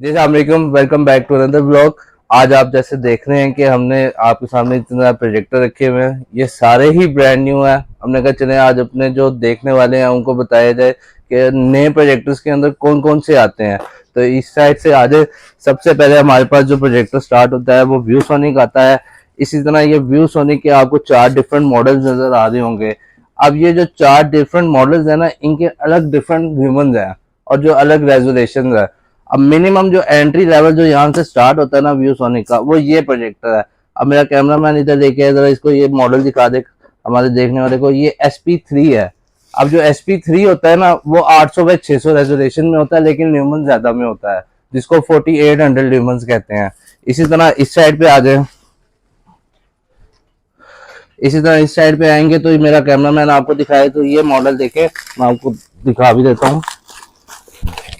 जी अस्सलाम, welcome back to another blog. आज आप जैसे देख रहे हैं कि हमने आपके सामने इतने प्रोजेक्टर रखे हुए हैं, ये सारे ही ब्रांड न्यू हैं। हमने कहा चले आज अपने जो देखने वाले हैं उनको बताया जाए कि नए प्रोजेक्टर्स के अंदर कौन कौन से आते हैं। तो इस साइड से आज सबसे पहले हमारे पास जो प्रोजेक्टर स्टार्ट होता है वो व्यू सोनिक आता है। इसी तरह ये व्यू सोनिक के आपको 4 डिफरेंट मॉडल्स नजर आ रहे होंगे। अब ये जो 4 डिफरेंट मॉडल्स है ना, इनके अलग डिफरेंट ह्यूमंस हैं और जो अलग रेजोल्यूशन है। अब मिनिमम जो एंट्री लेवल जो यहाँ से स्टार्ट होता है ना व्यू सोनिक का, वो ये प्रोजेक्टर है। अब मेरा कैमरा मैन इधर लेके है, जरा इसको ये मॉडल दिखा दे हमारे देखने वाले को। ये SP3 है। अब जो SP3 होता है ना, वो 800 बाई 600 रेजोल्यूशन में होता है, लेकिन ल्यूमन ज्यादा में होता है, जिसको 4800 ल्यूमन्स कहते हैं। इसी तरह इस साइड पे आ जाए, इसी तरह इस साइड पे आएंगे तो मेरा कैमरा मैन आपको दिखाए तो ये मॉडल देखे, मैं आपको दिखा भी देता हूँ।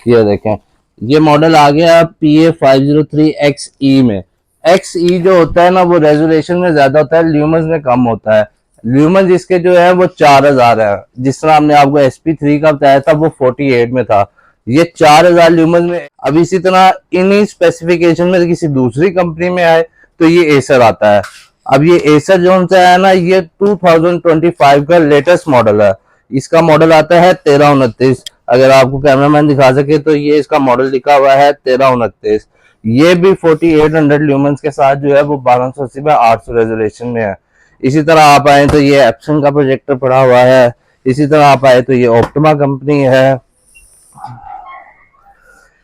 ये देखें, ये मॉडल आ गया PA503XE में। XE जो होता है ना, वो रेजोल्यूशन में ज्यादा होता है, ल्यूमन्स में कम होता है। ल्यूमन्स इसके जो है वो 4000 है। जिस तरह हमने आपको SP3 का बताया था वो 48 में था, ये 4000 ल्यूमन्स में। अब इसी तरह इन्हीं स्पेसिफिकेशन में किसी दूसरी कंपनी में आए तो ये एसर आता है। अब ये एसर जो सा है ना, ये 2025 का लेटेस्ट मॉडल है। इसका मॉडल आता है 1329। अगर आपको कैमरामैन दिखा सके तो ये इसका मॉडल लिखा हुआ है 1329। ये भी 4800 ल्यूमेंस के साथ जो है वो 1280 बाय 800 रेजोल्यूशन में है। इसी तरह आप आए तो ये एप्सन का प्रोजेक्टर पड़ा हुआ है। इसी तरह आप आए तो ये ऑप्टिमा कंपनी है।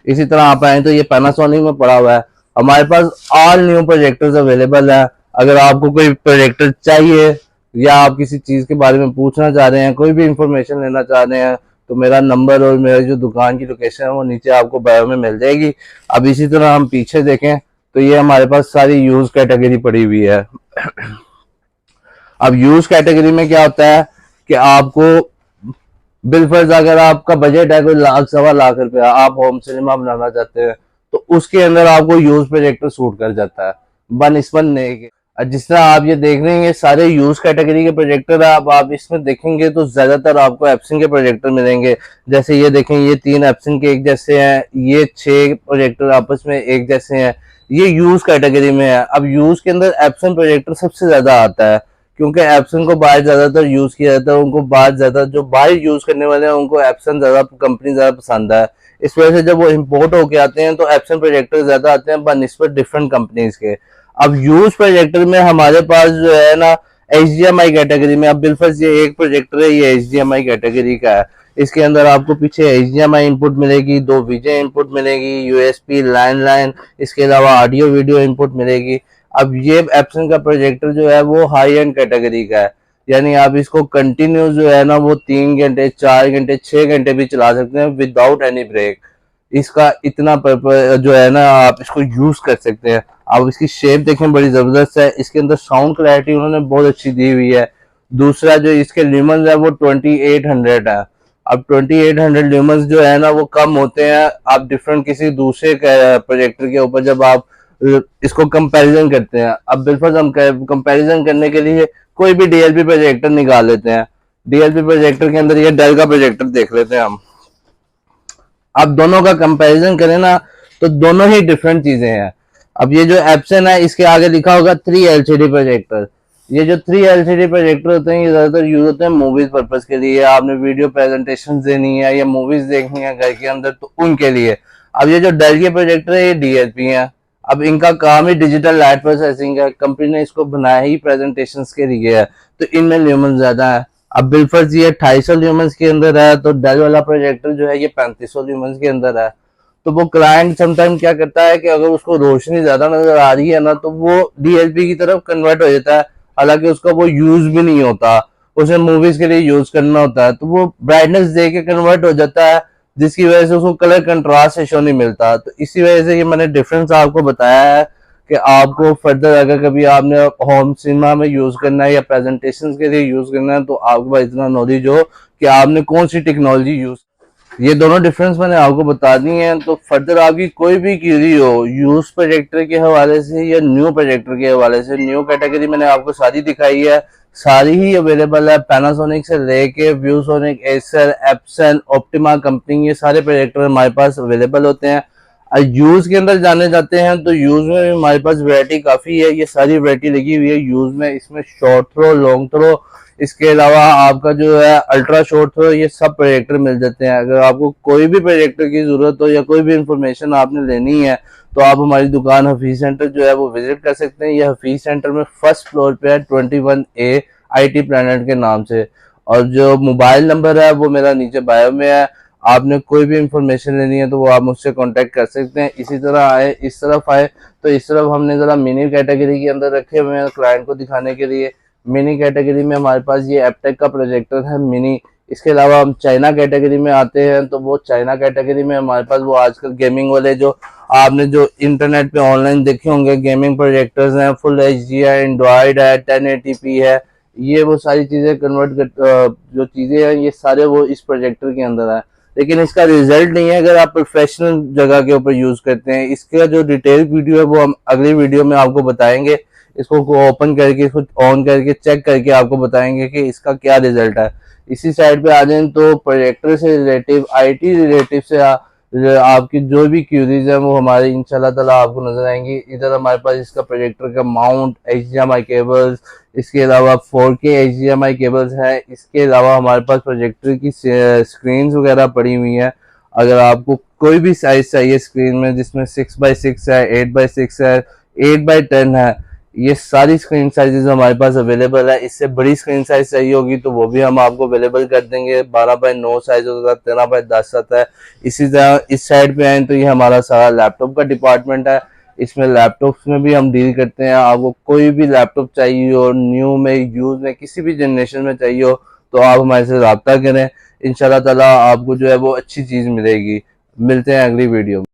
इसी तरह आप आए तो ये पैनासोनिक में पड़ा हुआ है। हमारे पास ऑल न्यू प्रोजेक्टर्स अवेलेबल है। अगर आपको कोई प्रोजेक्टर चाहिए या आप किसी चीज के बारे में पूछना चाह रहे हैं, कोई भी इंफॉर्मेशन लेना चाह रहे हैं, तो मेरा नंबर और मेरा जो दुकान की लोकेशन है वो नीचे आपको बायो में मिल जाएगी। अब इसी तरह हम पीछे देखें तो ये हमारे पास सारी यूज कैटेगरी पड़ी हुई है। अब यूज कैटेगरी में क्या होता है कि आपको बिलफर्ज अगर आपका बजट है कोई लाख सवा लाख रुपया, आप होम सिनेमा बनाना चाहते हैं, तो उसके अंदर आपको यूज प्रोजेक्टर सूट कर जाता है बनस्पत नए के। जिस तरह आप ये देख रहे हैं ये सारे यूज कैटेगरी के प्रोजेक्टर है। अब आप इसमें देखेंगे तो ज्यादातर आपको एप्सन के प्रोजेक्टर मिलेंगे। जैसे ये देखें, ये 3 एप्सन के एक जैसे हैं, ये 6 प्रोजेक्टर आपस में एक जैसे हैं। ये यूज कैटेगरी में है। अब यूज के अंदर एप्सन प्रोजेक्टर सबसे ज्यादा आता है, क्योंकि एप्सन को बाहर ज्यादातर यूज किया जाता है। उनको बाहर ज्यादा जो बाहर यूज करने वाले हैं उनको एप्सन ज्यादा कंपनी ज्यादा पसंद है। इस वजह से जब वो इम्पोर्ट होके आते हैं तो एप्सन प्रोजेक्टर ज्यादा आते हैं बनस्पत डिफरेंट कंपनीज के। अब यूज प्रोजेक्टर में हमारे पास जो है ना, HDMI कैटेगरी में, अब बिलफर्ज ये एक प्रोजेक्टर है, ये HDMI कैटेगरी का है। इसके अंदर आपको पीछे HDMI इनपुट मिलेगी, 2 VJ इनपुट मिलेगी, USB लैंडलाइन, इसके अलावा ऑडियो वीडियो इनपुट मिलेगी। अब ये एप्सन का प्रोजेक्टर जो है वो हाई एंड कैटेगरी का है, यानी आप इसको कंटिन्यू जो है ना वो 3 घंटे 4 घंटे 6 घंटे भी चला सकते हैं विदाउट एनी ब्रेक। इसका इतना जो है ना आप इसको यूज कर सकते हैं। आप इसकी शेप देखें, बड़ी जबरदस्त है। इसके अंदर साउंड क्लैरिटी उन्होंने बहुत अच्छी दी हुई है। दूसरा जो इसके ल्यूमन्स है वो 2800 है। अब 2800 ल्यूमन्स जो है ना वो कम होते हैं आप डिफरेंट किसी दूसरे प्रोजेक्टर के ऊपर जब आप इसको कंपैरिजन करते हैं। अब बिल्कुल हम कंपैरिजन करने के लिए कोई भी DLP प्रोजेक्टर निकाल लेते हैं। DLP प्रोजेक्टर के अंदर ये डेल का प्रोजेक्टर देख लेते हैं हम। अब दोनों का कंपैरिजन करें ना तो दोनों ही डिफरेंट चीजें हैं। अब ये जो एप्सन है इसके आगे लिखा होगा 3 LCD प्रोजेक्टर। ये जो 3 LCD प्रोजेक्टर होते हैं ये ज्यादातर यूज होते हैं मूवीज पर्पज के लिए। आपने वीडियो प्रेजेंटेशन देनी है या मूवीज देखनी है घर के अंदर तो उनके लिए। अब ये जो डेल के प्रोजेक्टर है ये DLP है। अब इनका काम ही डिजिटल लाइट प्रोसेसिंग है। कंपनी ने इसको बनाया ही प्रेजेंटेशन के लिए है, तो इनमें ल्यूमन ज्यादा है। अब बिलफर्ज ये 250 ल्यूमन्स के अंदर है, तो डेल वाला प्रोजेक्टर जो है ये 3500 ल्यूमन्स के अंदर है। तो वो क्लाइंट समटाइम क्या करता है कि अगर उसको रोशनी ज्यादा नजर आ रही है ना तो वो DLP की तरफ कन्वर्ट हो जाता है, हालांकि उसका वो यूज भी नहीं होता, उसे मूवीज के लिए यूज करना होता है, तो वो ब्राइटनेस दे के कन्वर्ट हो जाता है, जिसकी वजह से उसको कलर कंट्रास्ट रेशो नहीं मिलता। तो इसी वजह से ये मैंने डिफरेंस आपको बताया है कि आपको फर्दर अगर कभी आपने होम सिनेमा में यूज करना है या प्रेजेंटेशन के लिए यूज करना है तो आपके पास इतना नॉलेज हो कि आपने कौन सी टेक्नोलॉजी यूज। ये दोनों डिफरेंस मैंने आपको बता दी हैं। तो फर्दर आपकी कोई भी क्वेरी हो यूज प्रोजेक्टर के हवाले से या न्यू प्रोजेक्टर के हवाले से, न्यू कैटेगरी मैंने आपको सारी दिखाई है, सारी ही अवेलेबल है। पैनासोनिक से लेके ViewSonic, Acer, Epson, optima company, ये सारे प्रोजेक्टर हमारे पास अवेलेबल होते हैं। यूज के अंदर जाने जाते हैं तो यूज में भी हमारे पास वैरायटी काफी है, ये सारी वैरायटी लगी हुई है यूज में। इसमें शॉर्ट थ्रो, लॉन्ग थ्रो, इसके अलावा आपका जो है अल्ट्रा शॉर्ट थ्रो, ये सब प्रोजेक्टर मिल जाते हैं। अगर आपको कोई भी प्रोजेक्टर की जरूरत हो या कोई भी इंफॉर्मेशन आपने लेनी है तो आप हमारी दुकान हफीज सेंटर जो है वो विजिट कर सकते हैं। ये हफीज सेंटर में फर्स्ट फ्लोर पे है, 21A IT प्लैनेट के नाम से। और जो मोबाइल नंबर है वो मेरा नीचे बायो में है। आपने कोई भी इंफॉर्मेशन लेनी है तो वो आप मुझसे कांटेक्ट कर सकते हैं। इसी तरह आए, इस तरफ आए तो इस तरफ हमने जरा मिनी कैटेगरी के अंदर रखे हुए हैं क्लाइंट को दिखाने के लिए। मिनी कैटेगरी में हमारे पास ये एपटेक का प्रोजेक्टर है मिनी। इसके अलावा हम चाइना कैटेगरी में आते हैं तो वो चाइना कैटेगरी में हमारे पास वो आजकल गेमिंग वाले जो आपने जो इंटरनेट पे ऑनलाइन देखे होंगे गेमिंग प्रोजेक्टर्स हैं, फुल एचडी है, एंड्रॉइड है, 1080p है, ये वो सारी चीजें जो चीजें हैं ये सारे वो इस प्रोजेक्टर के अंदर है। लेकिन इसका रिजल्ट नहीं है अगर आप प्रोफेशनल जगह के ऊपर यूज करते हैं। इसका जो डिटेल वीडियो है वो हम अगली वीडियो में आपको बताएंगे। इसको ओपन करके, इसको ऑन करके चेक करके आपको बताएंगे कि इसका क्या रिजल्ट है। इसी साइड पे आ जाए तो प्रोजेक्टर से रिलेटिव, आईटी रिलेटिव से आपकी जो भी क्यूरीज है वो हमारे इंशाल्लाह ताला आपको नजर आएंगी। इधर हमारे पास इसका प्रोजेक्टर का माउंट, HDMI केबल्स, इसके अलावा 4K HDMI केबल्स हैं। इसके अलावा हमारे पास प्रोजेक्टर की स्क्रीन वगैरह पड़ी हुई हैं। अगर आपको कोई भी साइज चाहिए स्क्रीन में, जिसमें 6x6 है, 8x6 है, 8x10 है, ये सारी स्क्रीन साइजेस हमारे पास अवेलेबल है। इससे बड़ी स्क्रीन साइज चाहिए होगी तो वो भी हम आपको अवेलेबल कर देंगे। 12x9 साइज होगा, 13x10 आता है। इसी तरह इस साइड पे आए तो ये हमारा सारा लैपटॉप का डिपार्टमेंट है। इसमें लैपटॉप्स में भी हम डील करते हैं। आपको कोई भी लैपटॉप चाहिए हो, न्यू में, यूज में, किसी भी जनरेशन में चाहिए हो तो आप हमारे से रब्ता करें। इंशाल्लाह ताला आपको जो है वो अच्छी चीज मिलेगी। मिलते हैं अगली वीडियो में।